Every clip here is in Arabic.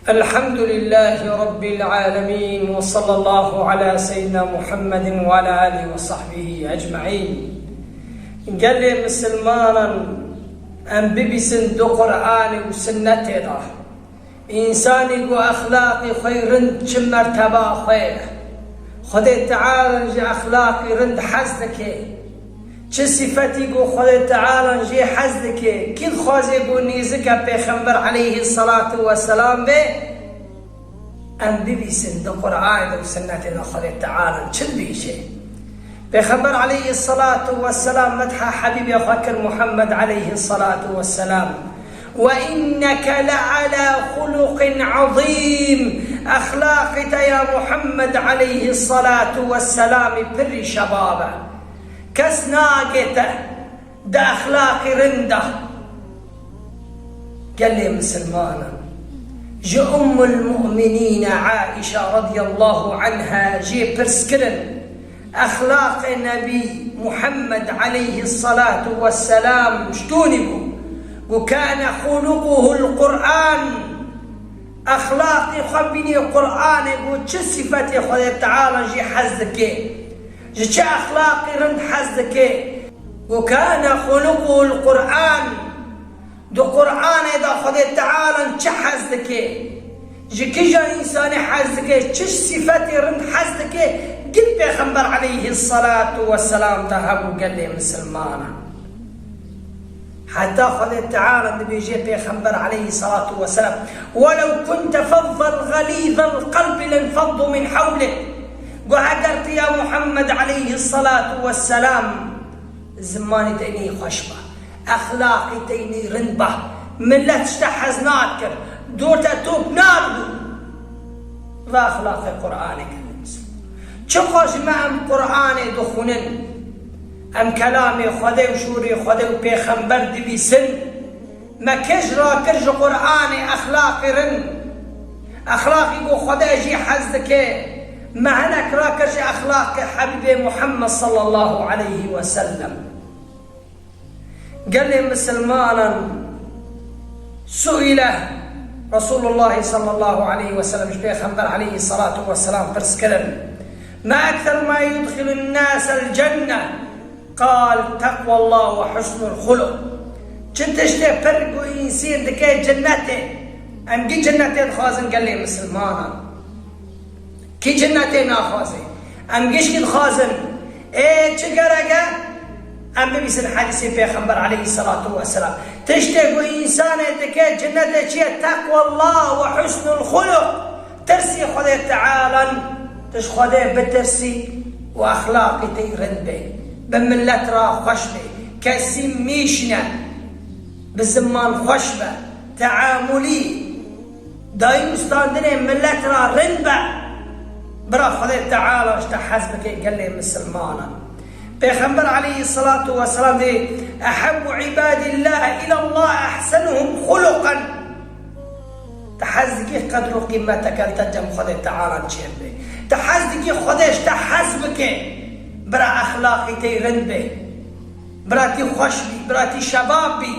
الحمد لله رب العالمين، وصلى الله على سيدنا محمد وعلى آله وصحبه أجمعين. قال لي مسلمانا أن ببسن دو قرآن وسنة دا إنساني قو أخلاقي خيرند چه مرتبه خير خده تعالى جي أخلاقي رند حزدك چه صفتي قو خده تعالى جي حزدك كد خوازي قو نيزك پیغمبر عليه الصلاة والسلام به أن ببسن دو قرآن وسنة دا خده تعالى چل بيشه پیغمبر عليه الصلاة والسلام مدح حبيبي أخاك محمد عليه الصلاة والسلام وإنك لعلى خلق عظيم. أخلاقك يا محمد عليه الصلاة والسلام بر شبابه كسناقته دا أخلاق رنده. قال لي مسلمانا جي أم المؤمنين عائشة رضي الله عنها جي برسكرن أخلاق النبي محمد عليه الصلاة والسلام شتونبو وكان خلقه القرآن. أخلاقي خبني القرآن وتصفت خدي تعالى جي حزك جي أخلاقي رند حزك وكان خلقه القرآن. دو قرآن إذا خدي تعالى جي حزك جي كجا إنسان حزك جي صفتي رند حزك قد پیغمبر عليه الصلاة والسلام تهبو قال لي مسلمانا حتى خذ تعالى النبي جي پیغمبر عليه الصلاة والسلام ولو كنت فظا غليظ القلب لانفضوا من حولك. وهدرت يا محمد عليه الصلاة والسلام زماني تيني خشبة أخلاقي تيني رنبة ملت اشتحزناك دورتا توب ناردو ذا أخلاق قرآنك چخوش ما ام قرآن دخونن ام کلام خدا و شوری خدا و پیغمبر دبیسن ما کج را کرج قرآن اخلاقی رن اخلاقی گو خدا جی حزد که معنک را کرج اخلاق حبیب محمد صلی الله علیه وسلم. قال لي مسلمانا سئل رسول الله صلى الله عليه وسلم پیغمبر عليه الصلاة والسلام فرسكرن ما أكثر ما يدخل الناس الجنة؟ قال تقوى الله وحسن الخلق. چنتشته فرق إنسان دكي جنته أم كي جنته خازن. قال لي مسلمانا كي جنته ناخازن أم كيش كي خازن إيه چقرقه أم بمثل حديث پیغمبر عليه الصلاة والسلام تشته إنسان دكي جنته چيه تقوى الله وحسن الخلق ترسي خدا تعالى تش خدا بترسي وأخلاقي تيرن به بملت را خشبه كسي ميشنا بزمان خشبه تعاملي دايم استاندنه ملت را رنبه برا خدا تعالى اشتحزبك. قال لي مسلمانا پیغمبر عليه الصلاة والسلام دي أحب عباد الله إلى الله أحسنهم خلقا. تحزكي قدر قيمتك التجم خدا تعالى تشير تحزكي خداش تحزبك برا أخلاقي تيرن به براتي خشبي براتي شبابي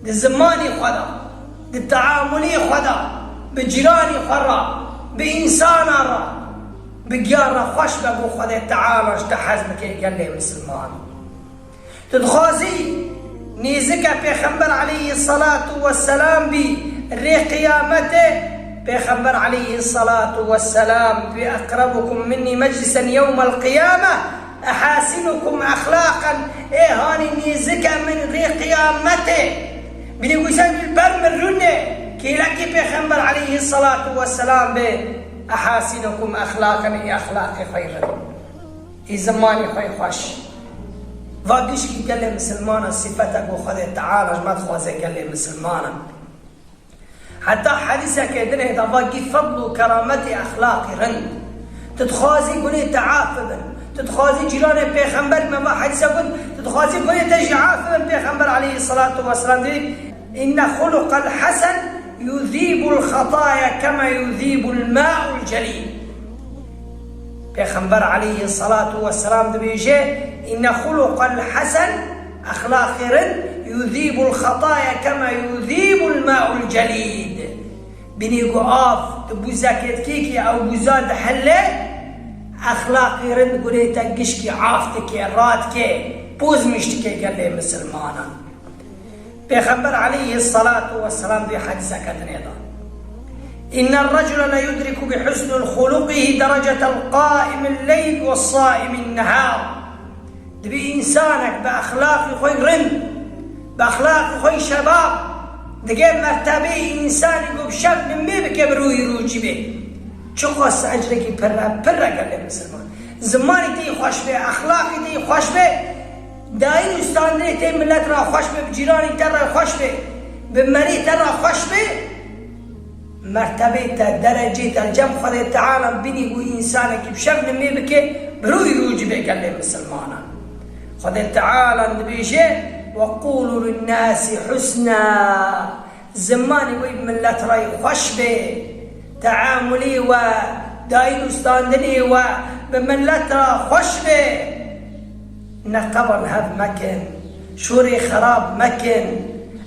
دي زماني خدا دي تعاملي خدا بجيراني خرا بإنسان را بجيار خشبك وخدا تعالى تحزبك. قال لي مسلمان تدخازي نيزك پیغمبر عليه الصلاة والسلام بي ري قيامته پیغمبر عليه الصلاة والسلام بأقربكم مني مجلسا يوم القيامة أحاسنكم أخلاقا. إيه هاني نيزك من غير قيامته بني وسان البر من رنة كي لكي پیغمبر عليه الصلاة والسلام بأحاسنكم أخلاقا. إيه أخلاقي خيرا إيه زماني خير خوش ضاديش كي قال لي مسلمانا صفتك وخذ تعالى جماد خوازي. قال لي مسلمانا حتى حديثك يدنه تضاقي فضل وكرامة أخلاقي رن تتخازي قولي تعافبا تتخازي جيران بيخنبر ما حديثك قلت تتخازي قولي تجي عافبا بيخنبر عليه الصلاة والسلام دي إن خلق الحسن يذيب الخطايا كما يذيب الماء الجليد. بيخنبر عليه الصلاة والسلام دي بيجي إن خلق الحسن أخلاقي رن يذيب الخطايا كما يذيب الماء الجليد. بنيقو آف تبو زاكيت كيكي أو بوزاد حلي أخلاقي رند قوليتا قشكي عافتكي راتكي بوز مشتكي قال لي مسلمانا بيخبر عليه الصلاة والسلام في حديثة كتنيضا إن الرجل لا يدرك بحسن خلقه درجة القائم الليل والصائم النهار دبي إنسانك بأخلاق خوي رند بأخلاق خوي شباب دقيق مرتبه إنسان يقول شاب من مي بكبرو يروجي به شو قص أجرك برا قال لي مسلمان زماني تي خوش به أخلاقي تي خوش به داين استاندري تي ملت را خوش به بجيراني ترى خوش به بمري ترى خوش به مرتبه درجة الجم خذ تعالى بني هو إنسانك بشاب من مي بكبرو يروجي به قال لي مسلمان خذ تعالى بيجي وقولوا للناس حسنا زماني ويب من لا تراي خوش به تعاملي وداين استاندني ومن لا ترى خوش به نقبل هذا مكان شوري خراب مكان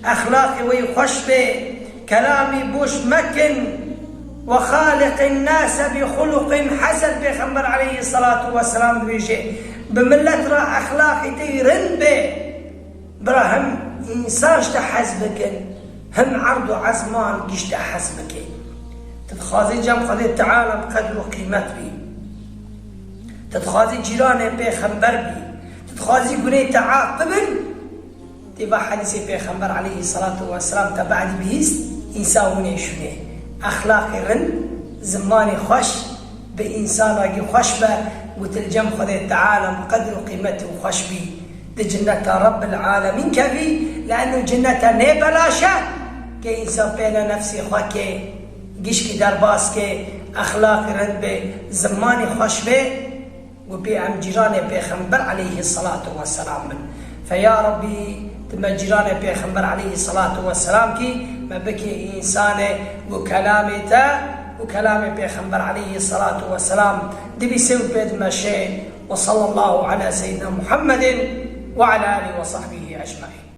اخلاقي وي خوش به كلامي بوش مكان وخالق الناس بخلق حسن بيخبر عليه الصلاة والسلام بيجي بمن لا ترى اخلاقي تيرن به براهم إنسان حسبك هم عرض عزمان قشت حسبك تتخاذي جم خذي تعالى بقدر وقيمت بي تتخاذي جيراني بيخنبر بي تتخاذي قني تعاقبن تبا حديثي بيخنبر عليه الصلاة والسلام تبعد بيست إنسان ونيشوني أخلاقي رن زماني خوش بإنسان راقي خوش به وتلجم خذي تعالى بقدر وقيمته وخوش بي دي جنة رب العالمين كفي لأنه جنة نيبلاشة كي إنسان بين نفسي خوكي قشكي درباس كي أخلاقي رد بي زماني خوش بي وبي عم جيراني بيخنبر عليه الصلاة والسلام فيا ربي تم جيراني بيخنبر عليه الصلاة والسلام كي ما بكي إنساني وكلامي تا وكلامي بيخنبر عليه الصلاة والسلام دي بيسوي بيد ما شيء وصلى الله على سيدنا محمد وعلى آله وصحبه أجمعين.